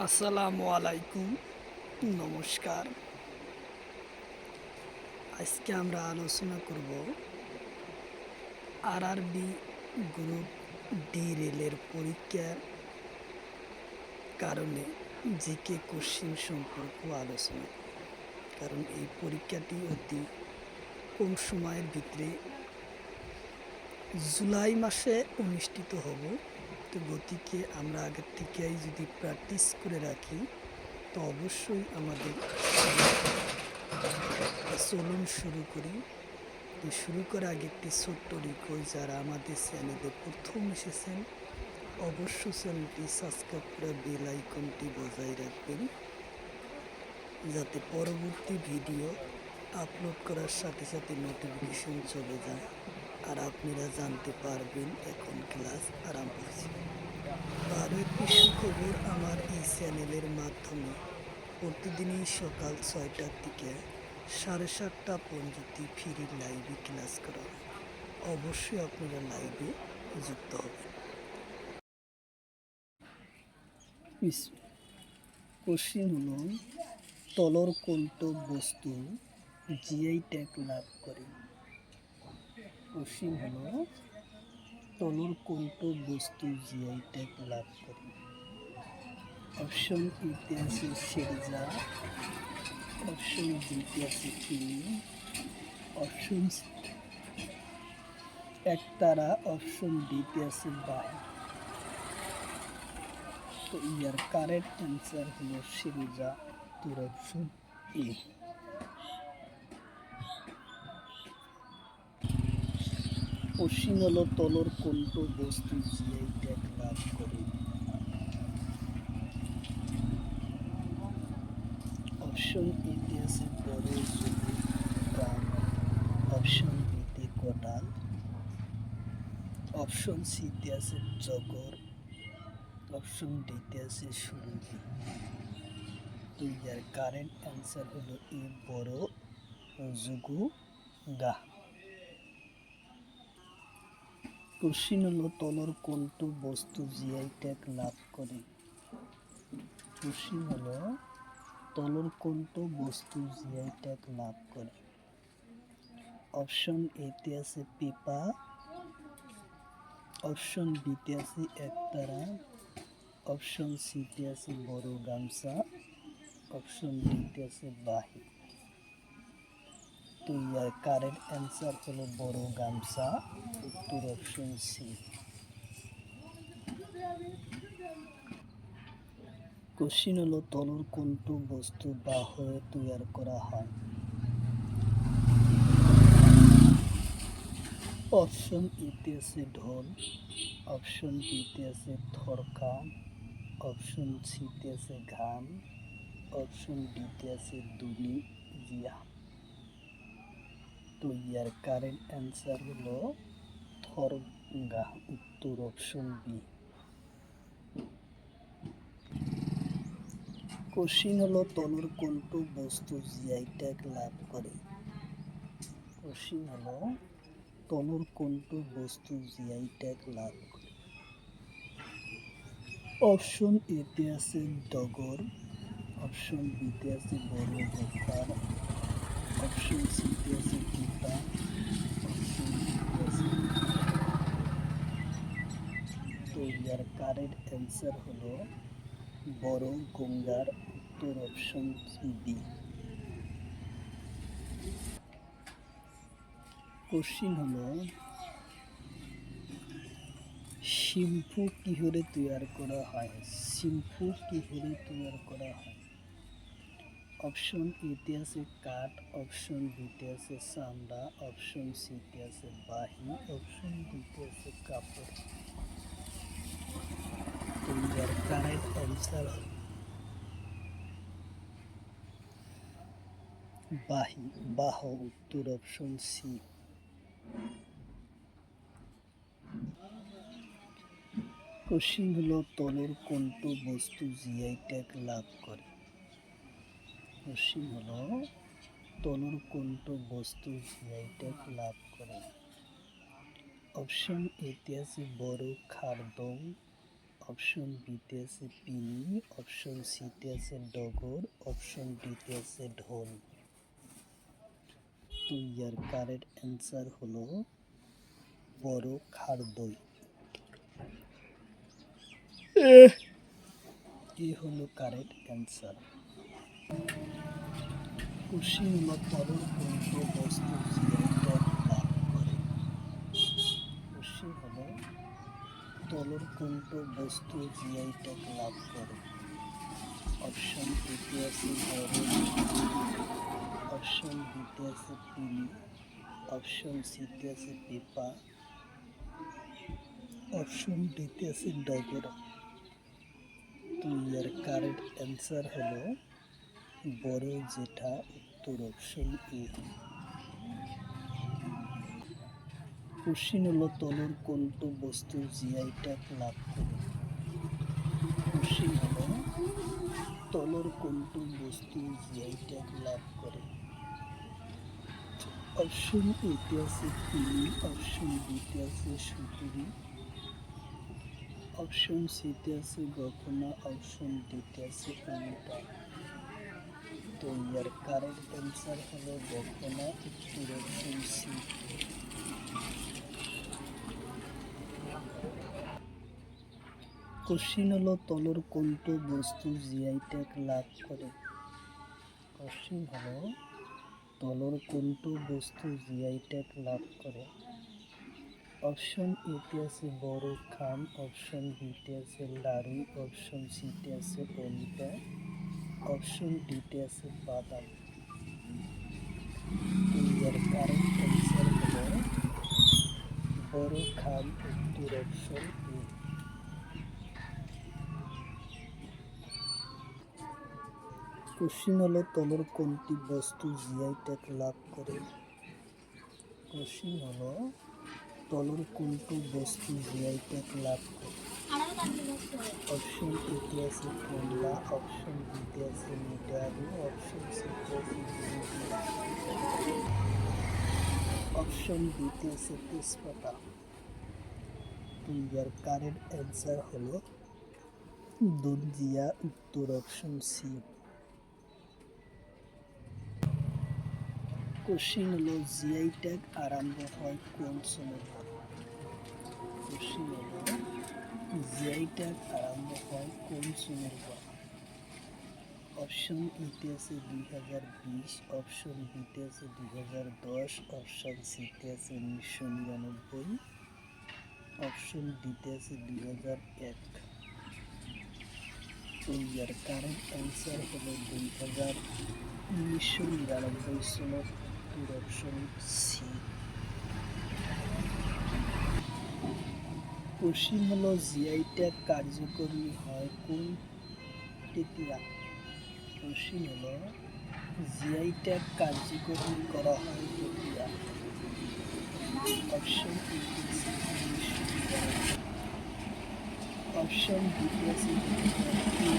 আসসালামু আলাইকুম, নমস্কার। আজকে আমরা আলোচনা করব আরআরবি গ্রুপ ডি রেলের পরীক্ষার কারণে জিকে কোশ্চিন সম্পর্ক আলোচনা, কারণ এই পরীক্ষাটি অতি কম সময়ের ভিতরে জুলাই মাসে অনুষ্ঠিত হব। তো গতিকে আমরা আগের থেকেই যদি প্র্যাকটিস করে রাখি তো অবশ্যই আমাদের চলুন শুরু করি। তো শুরু করার আগে একটি ছোট্ট রিকোয়েস্ট, যারা আমাদের চ্যানেলে প্রথম এসেছেন অবশ্যই চ্যানেলটি সাবস্ক্রাইব করে বেল আইকনটি বজায় রাখবেন, যাতে পরবর্তী ভিডিও আপলোড করার সাথে সাথে নোটিফিকেশন চলে যায় আর আপনারা জানতে পারবেন এখন ক্লাস আরম্ভ হয়েছে। আরও একটি সুখবর, আমার এই চ্যানেলের মাধ্যমে প্রতিদিনই সকাল 6টার থেকে 7:30 পর্যন্ত ফ্রি লাইভে ক্লাস করা হয়। অবশ্যই আপনারা লাইভে যুক্ত হবেন। কোশ্চিন হলো, তলর কোনটো বস্তু জিআই ট্যাগ লাভ করে? কোশ্চিন হলো, তলর কোনটো বস্তু জিআই ট্যাগ লাভ করে? অপশন এতে আছে শেরজা, অপশন বিতে আছে চিনি, অপশন একতারা, অপশন ডিতে আছে বাই। তো ইয়ার কারেক্ট অ্যান্সার হলো শেরজা, তোর অপশন এ। কোশ্চিন হলো, তলর কোনটো বস্তু জিআই ট্যাগ লাভ করে? অপশন এতে আছে বড় জুবু গাম, অপশন বিতে কোটাল, অপশন সিতে আছে জগর, অপশন ডিতে আছে সুরভি। তো ইয়ার কারেন্ট অ্যান্সার হলো এ, বড় জুগু গা। কোশ্চিন হলো, তলর কোনটো বস্তু জিআই ট্যাগ লাভ করে? কোশ্চিন হলো, তলর কোনটো বস্তু জিআই ট্যাগ লাভ করে? অপশন এতে আছে পেপা, অপশন বিতে আছে একতারা, অপশন সিতে আছে বড় গামছা, অপশন ডিতে আছে বাহি। তো ইয়ার কারেন্ট অ্যান্সার হলো বড় গামছা, উত্তর অপশন সি। কোশ্চিন হলো, তলর কোনটো বস্তু বা হয়ে তৈরি করা হয়? অপশন এতে আছে ঢোল, অপশন বিতে আছে থরকা, অপশন সিতে আছে ঘাম, অপশন ডিতে আছে দুনি জিয়া। তো ইয়ার কারেন্ট অ্যান্সার হলো থরগা, উত্তর অপশন বি। কোশ্চিন হলো, তলর কোনটো বস্তু জিআই ট্যাগ লাভ করে? কোশ্চিন হলো, তলর কোনটো বস্তু জিআই ট্যাগ লাভ করে? অপশন এতে আছে ডগর, অপশন বিতে আছে বড় গোফার, অপশন সিতে আছে পিপা, অপশন ডিতে আছে। তো ইয়ার কারেক্ট অ্যান্সার হলো বড় গঙ্গার, উত্তর অপশন বি। কোশ্চিন হলো, শিম্পু কিহরে তৈরি করা হয়? শিম্পু কিহরে তৈরি করা হয়? অপশন এতে আছে কাঠ, অপশন বিতে আছে চামড়া, অপশন সিতে আছে বাহি, অপশন ডিতে আছে কাপড়। তো ইয়ার কারেক্ট অ্যান্সার বাহি, বাহ, উত্তর অপশন সি। কোশ্চিন হলো, তলর কোনটো বস্তু জিআই ট্যাগ লাভ করে? কোশ্চিন হলো, তলর কোনটো বস্তু জিআই ট্যাগ লাভ করে? অপশন এতে আছে বড় খারদং, অপশন বিতে আছে পিনি, অপশন সিতে আছে ডগর, অপশন ডিতে আছে ঢোল। তো ইয়ার কারেক্ট অ্যান্সার হলো বড় খারদই। এ হলো কারেক্ট অ্যান্সার। কোশ্চিন হলো তরল কোনটি বস্তু জিআই ট্যাগ লাভ করে। কোশ্চিন হলো তরল কোনটি বস্তু জিআই ট্যাগ লাভ করে। অপশন এতে আছে বরফ, অপশন বিতে আছে পিনি, অপশন সিতে আছে পেপা, অপশন ডিতে আছে ডগর। তো ইয়ার কারেক্ট অ্যান্সার হলো বড় জেঠা, উত্তর অপশন এ। কোশ্চিন হলো তলর কোনটি বস্তু জিআই ট্যাগ লাভ করে। কোশ্চিন হলো তলর কোনটি বস্তু জিআই ট্যাগ লাভ করে। অপশন এতে আছে পিনি, অপশন বিতে আছে সুতুরি, অপশন সিতে আছে গখনা, অপশন ডিতে আছে অমিতা। তো ইয়ার কারেক্ট অ্যান্সার হলো গখনা, উত্তর অপশন সি। কোশ্চিন হলো তলর কোনটি বস্তু জিআই ট্যাগ লাভ করে। কোশ্চিন হলো তলর কোনটি বস্তু জিআই ট্যাগ লাভ করে। অপশন এতে আছে বড় খাম, অপশন বিতে আছে লাড়ু, অপশন সিতে আছে অমিতা, অপশন ডিতে আছে বাদাম। ইয়ার কারেক্ট অ্যান্সার হলো বড় খাম, উত্তর অপশন এ। কোশ্চিন হলো তলর কোনটি বস্তু জিআই ট্যাগ লাভ করে। কোশ্চিন হলো তলর কোনটি বস্তু জিআই ট্যাগ লাভ করে। অপশন এতে আছে কমলা, অপশন বিতে আছে মিঠা আলু, অপশন সিতে আছে জিলিপি, অপশন ডিতে আছে তেজপাতা। তো ইয়ার কারেক্ট অ্যান্সার হলো দুনজিয়া, উত্তর অপশন সি। কোশ্চিন হলো জিআই ট্যাগ আরম্ভ হয় কোন সনের পর। কোশ্চিন হলো জিআই ট্যাগ আরম্ভ হয় কোন সনের পর। অপশন এতে আছে 2020, অপশন বিতে আছে 2010, অপশন সিতে আছে 1999, অপশন ডিতে আছে 2001। তো ইয়ার কারেক্ট অ্যান্সার হলো 1999 সনের, উত্তর অপশন সি। কোশ্চিন হলো জিআই ট্যাগ কার্যকরী হয় কোন তৃতীয়া। কোশ্চিন হলো জিআই ট্যাগ কার্যকরী করা হয় তৃতীয়া। অপশন এতে আছে 1992, অপশন বিতে আছে 2003,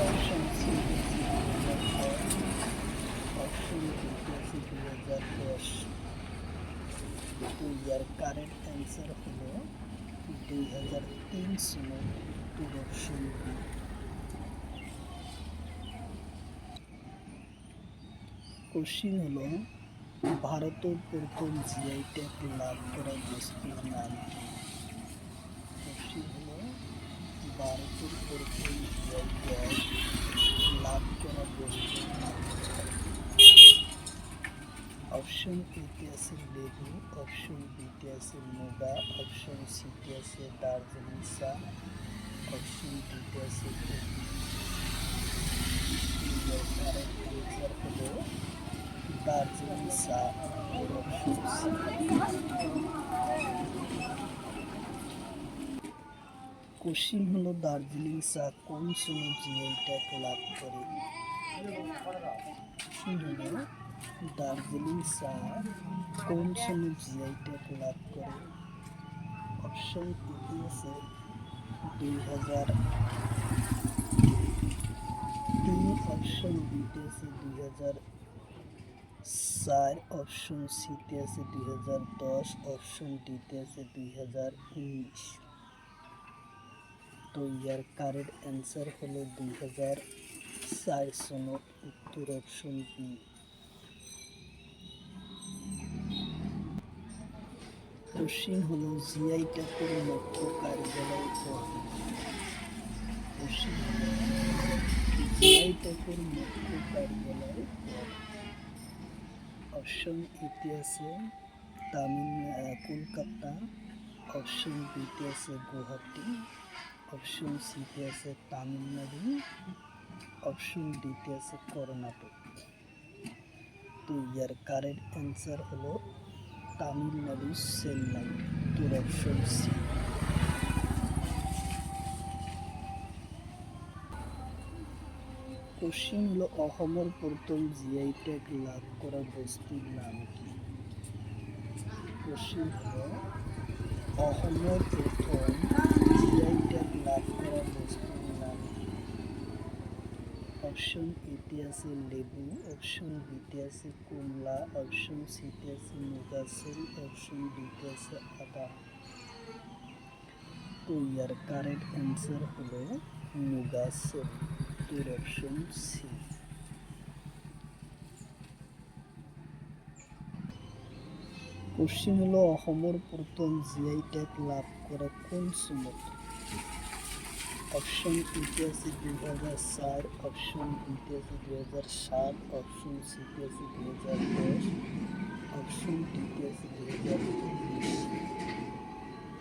অপশন সিতে আছে 2010, অপশন ডিতে আছে 2010। তো ইয়ার কারেক্ট অ্যান্সার হলো 2003 সনের, উত্তর অপশন বি। কোশ্চিন হলো ভারতের প্রথম জিআই ট্যাগ লাভ করা বস্তুর নাম কি। কোশ্চিন হলো ভারতের প্রথম জিআই ট্যাগ লাভ করা বস্তুর নাম কি। অপশন এতে আছে লেবু, অপশন বিতে আছে মুগা, অপশন সিতে আছে দার্জিলিং চা, অপশন ডিতে আছে কফি। কারেক্ট অ্যান্সার হলো দার্জিলিং চা, উত্তর অপশন সি। কোশ্চিন হলো দার্জিলিং চা কোন সনে জিআই ট্যাগ লাভ করে। কোশ্চিন হলো দার্জিলিং চা কোন সনে জিআই ট্যাগ লাভ করে। অপশন এতে আছে 2003, অপশন বিতে আছে 2004, অপশন সিতে আছে 2010, অপশন ডিতে আছে 2019। তো ইয়ার কারেক্ট অ্যান্সার হলো 2004 সনত, উত্তর অপশন বি। কোশ্চিন হলো জিআই ট্যাগের মুখ্য কার্যালয় কোথায়? কোশ্চিন হলো জিআই ট্যাগের মুখ্য কার্যালয় কোথায়? অপশন এতে আছে কলকাতা, অপশন বিতে আছে গুয়াহাটি, অপশন সিতে আছে তামিলনাড়ু, অপশন ডিতে আছে কর্ণাটক। তো ইয়ার কারেক্ট অ্যান্সার হলো তামিলনাড়ু, চেন্নাই, উত্তর অপশন সি। কোশ্চিন হলো অসমৰ প্রথম জিআই ট্যাগ লাভ করা বস্তুর নাম কি? কোশ্চিন হলো অসমৰ প্রথম জিআই ট্যাগ লাভ করা বস্তুর নাম কি? অপশন এতে আছে লেবু, অপশন বিতে আছে কমলা, অপশন সিতে আছে মুগাসেল, অপশন ডিতে আছে আদা। তো ইয়ার কারেক্ট অ্যান্সার হলো মুগাসেল, উত্তর অপশন সি। কোশ্চিন হলো অসমৰ প্রথম জিআই ট্যাগ লাভ করা কোন চনত? অপশন এতে আছে 2004, অপশন বিতে আছে 2007, অপশন সিতে আছে 2010, অপশন ডিতে আছে 2019।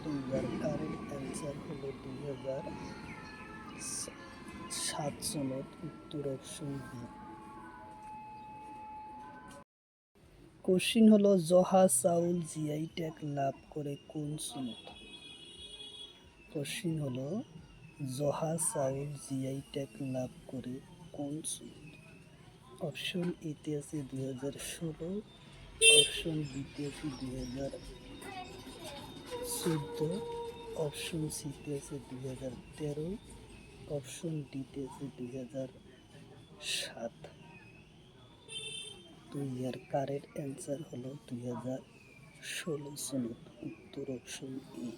তো ইয়ার কারেক্ট অ্যান্সার হলো 2007 সনত, উত্তর অপশন বি। কোশ্চিন হলো জহা চাউল জিআই ট্যাগ লাভ করে কোন চনত? কোশ্চিন হলো জহা চাউল জিআই ট্যাগ লাভ করে কোন চনত? অপশন এতে আছে 2016, অপশন বিতে আছে 2014, অপশন সিতে আছে 2013, অপশন ডিতে আছে 2007। তো ইয়ার কারেক্ট অ্যান্সার হলো 2016 সনত, উত্তর অপশন এ।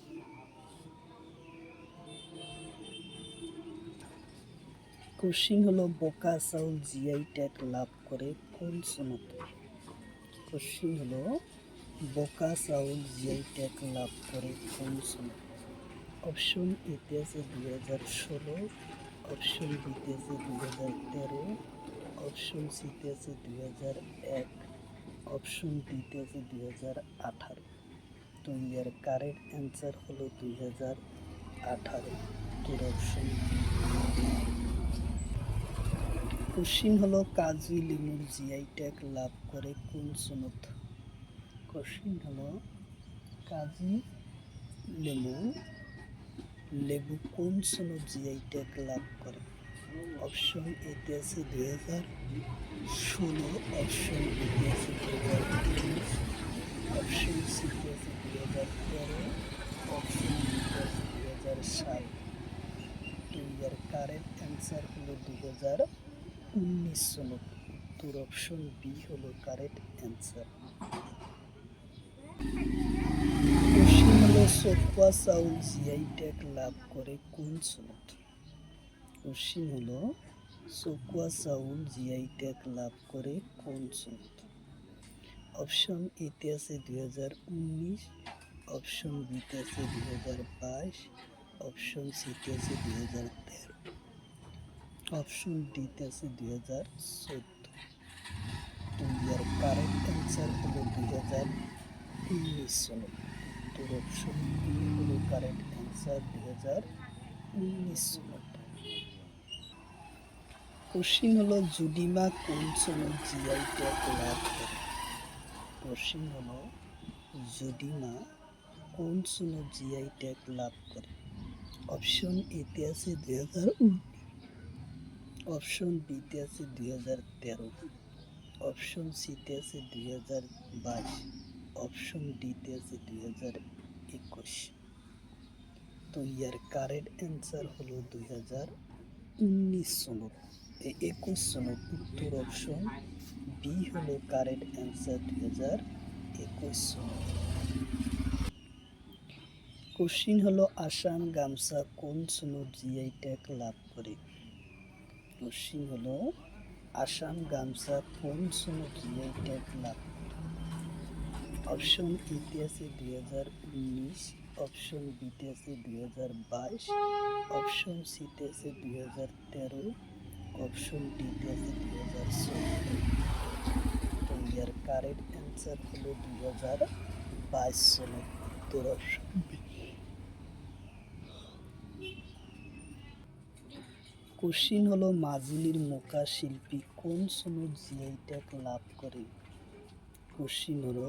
কোশ্চিন হলো বোকা চাউল জিআই ট্যাগ লাভ করে কোন সনত? কোশ্চিন হলো বোকা চাউল জিআই ট্যাগ লাভ করে কোন সনত? অপশন এতে আছে 2016, অপশন বিতে আছে 2013, অপশন সিতে আছে 2001, অপশন ডিতে আছে 2018। তো ইয়ার কারেক্ট অ্যান্সার হলো 2018, উত্তর অপশন বি। কোশ্চিন হলো কাজী লেবুর জিআই ট্যাগ লাভ করে কোন সনত? কোশ্চিন হলো কাজী লেবু কোন সনত জিআই ট্যাগ লাভ করে? অপশন এতে আছে 2016, অপশন বিতে আছে 2019, অপশন সিতে আছে 2013, অপশন ডিতে আছে 2007। তো ইয়ার কারেক্ট অ্যান্সার হলো 2019 সনত, উত্তর অপশন বি হলো কারেক্ট অ্যান্সার। কোশ্চিন হলো চকুয়া চাউল জিআই ট্যাগ লাভ করে কোন সনত? কোশ্চিন হলো চকুয়া চাউল জিআই ট্যাগ লাভ করে কোন সনত? অপশন এতে আছে 2019, অপশন বিতে আছে 2022, অপশন সিতে আছে 2013, অপশন ডিতে আছে 2014। তো ইয়ার কারেক্ট অ্যান্সার হলো 2019 সনত, উত্তর অপশন বি হলো কারেক্ট অ্যান্সার 2019 সনত। কোশ্চিন হলো জুডিমা কোন সনত জিআই ট্যাগ লাভ করে? কোশ্চিন হলো জুডিমা কোন সনত জিআই ট্যাগ লাভ করে? অপশন এতে আছে 2019, অপশন বিতে আছে 2013, অপশন সিতে আছে 2022, অপশন ডিতে আছে 2021। তো ইয়ার কারেক্ট অ্যান্সার হলো 2019 সনত, 21 সনত, উত্তর অপশন বি হলো কারেক্ট অ্যান্সার 2021 সনত। কোশ্চিন হলো আসাম গামছা কোন সনত জিআই ট্যাগ লাভ করে? কোশ্চিন হলো আসাম গামছা কোন সনত জিআই ট্যাগ লাভ করে? অপশন এতে আছে 2019, অপশন বিতে আছে 2022, অপশন সিতে আছে 2013, অপশন ডিতে আছে 2014। তো ইয়ার কারেক্ট অ্যান্সার হলো 2022 সনের উত্তর অপশন বি। কোশ্চিন হলো মাজুলির মুখা শিল্পী কোন সনত জিআই ট্যাগ লাভ করে? কোশ্চিন হলো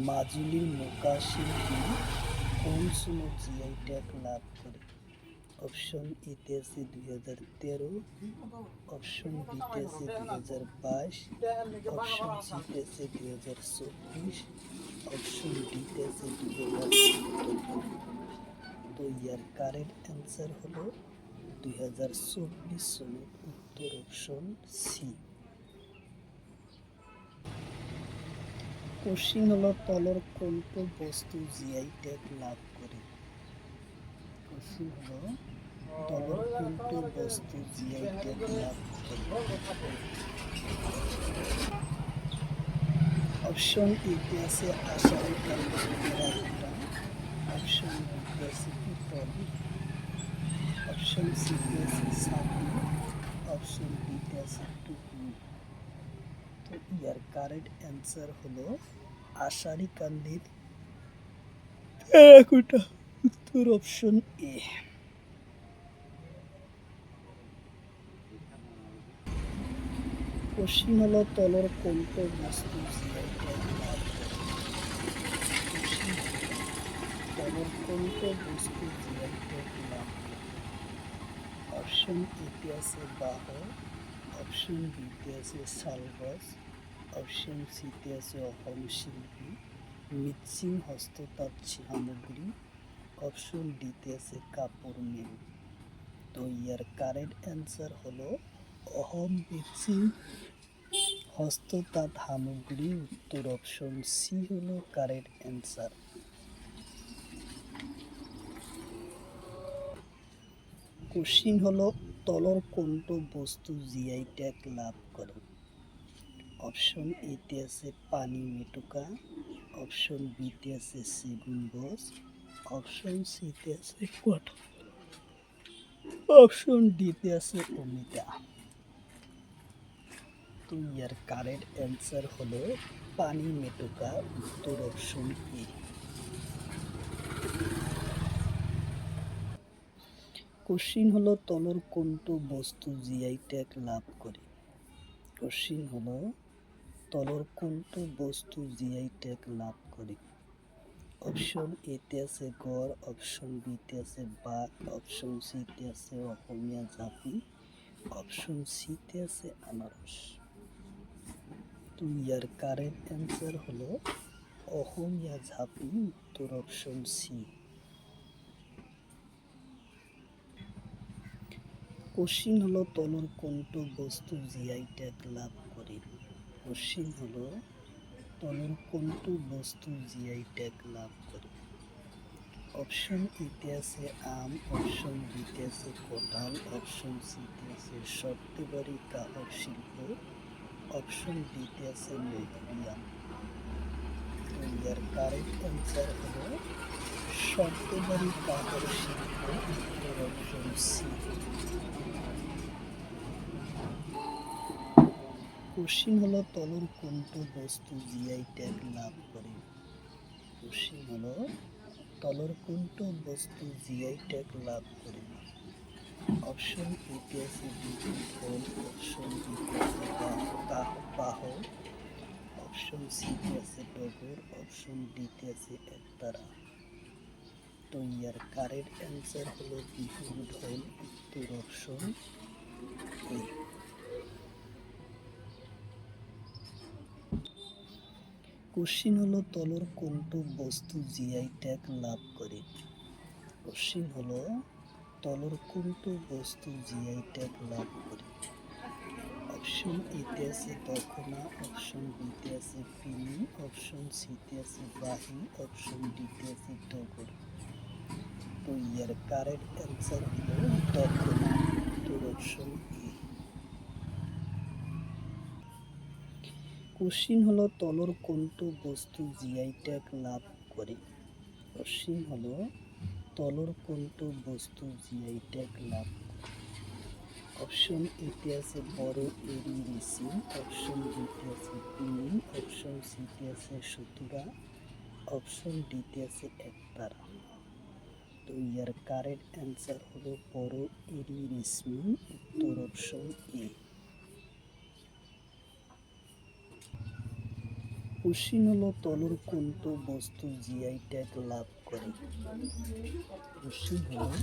মাজুলির মুখা শিল্পী কোন সনত জিআই ট্যাগ লাভ করে? অপশন এতে আছে 2013, অপশন বিতে আছে 2022, অপশন সিতে আছে 2024, অপশন ডিতে আছে 2017। তো ইয়ার কারেক্ট অ্যান্সার হলো 2024 সনের উত্তর অপশন সি। কোশ্চিন হলো তলর কোনটো বস্তু জিআই ট্যাগ লাভ করে? কোশ্চিন হলো তলর কোনটো বস্তু জিআই ট্যাগ লাভ করে? অপশন এতে আছে আষাঢ়ি কান্ডের টেরাকোটা, অপশন বিতে আছে পিতল, অপশন সিতে আছে ছাতি, অপশন ডিতে আছে টুকরি। তো ইয়ার কারেক্ট অ্যান্সার হলো আষাঢ়ি কান্ডের টেরাকোটা, উত্তর অপশন এ। কোশ্চিন হলো তলর কোনটো বস্তু জিআই ট্যাগ লাভ করে? তলর কোনটো বস্তু জিআই ট্যাগ লাভ করে? অপশন এতে আছে বাহ, অপশন বিতে আছে শালগছ, অপশন সিতে আছে অসম শিল্পী মৃৎশিং হস্ততাঁত সামগ্রী, অপশন ডিতে আছে কাপড় মিল। তো ইয়ার কারেক্ট অ্যান্সার হলো অসম মৃৎশিং হস্ততাঁত সামগ্রী, উত্তর অপশন সি হলো কারেক্ট অ্যান্সার। কোশ্চিন হলো তলর কোনটো বস্তু জিআই ট্যাগ লাভ করে? অপশন এতে আছে পানি মেটুকা, অপশন বিতে আছে সেগুন গছ, অপশন সিতে আছে কাঁঠাল, অপশন ডিতে আছে অমিতা। তো ইয়ার কারেক্ট অ্যান্সার হলো পানি মেটুকা, উত্তর অপশন এ। কোশ্চিন হলো তলর কোনটো বস্তু জিআই ট্যাগ লাভ করে? কোশ্চিন হলো তলর কোনটো বস্তু জিআই ট্যাগ লাভ করে? অপশন এতে আছে গড়, অপশন বিতে আছে বাঘ, অপশন সিতে আছে অসমীয়া জাপি, অপশন সিতে আছে আনারস। তো ইয়ার কারেক্ট অ্যান্সার হলো অসমীয়া ঝাপি, উত্তর অপশন সি। কোশ্চিন হলো তলর কোনটো বস্তু জিআই ট্যাগ লাভ করে? কোশ্চিন হলো তলর কোনটো বস্তু জিআই ট্যাগ লাভ করে? অপশন এতে আছে আম, অপশন বিতে আছে কাঁঠাল, অপশন সিতে আছে সর্তেবাড়ি কাগজ শিল্প, অপশন ডিতে আছে মধুরিআম। তো ইয়ার কারেক্ট অ্যান্সার হলো সর্তেবাড়ি কাগজ শিল্প, উত্তর অপশন সি। কোশ্চিন হলো তলর কোনটো বস্তু জিআই ট্যাগ লাভ করে? কোশ্চিন হলো তলর কোনটো বস্তু জিআই ট্যাগ লাভ করে? অপশন এতে আছে বিদ্যুৎ হোল, অপশন বিতে আছে বাহ, অপশন সিতে আছে ডগর, অপশন ডিতে আছে একতারা। তো ইয়ার কারেক্ট অ্যান্সার হলো বিহুর ঢোল, উত্তর অপশন এ। কোশ্চিন হলো তলর কোনটো বস্তু জিআই ট্যাগ লাভ করে? কোশ্চিন হলো তলর কোনটো বস্তু জিআই ট্যাগ লাভ করে? অপশন এতে আছে দখনা, অপশন বিতে আছে ফিনি, অপশন সিতে আছে বাহি, অপশন ডিতে আছে ডগর। তো ইয়ার কারেক্ট অ্যান্সার হলো দক্ষিণা, উত্তর অপশন এ। কোশ্চিন হলো তলর কোনটো বস্তু জিআই ট্যাগ লাভ করে। কোশ্চিন হলো তলর কোনটো বস্তু জিআই ট্যাগ লাভ করে। অপশন এতে আছে বড় এরি রেসিন, অপশন বিতে আছে পিনিন, অপশন সিতে আছে সুতুরা, অপশন ডিতে আছে একতারা। তো ইয়ার কারেক্ট অ্যান্সার হলো বড় এরি রেসমিন, উত্তর অপশন এ। কোশ্চিন হলো তলর কোনটো বস্তু জিআই ট্যাগ লাভ করে। কোশ্চিন হলো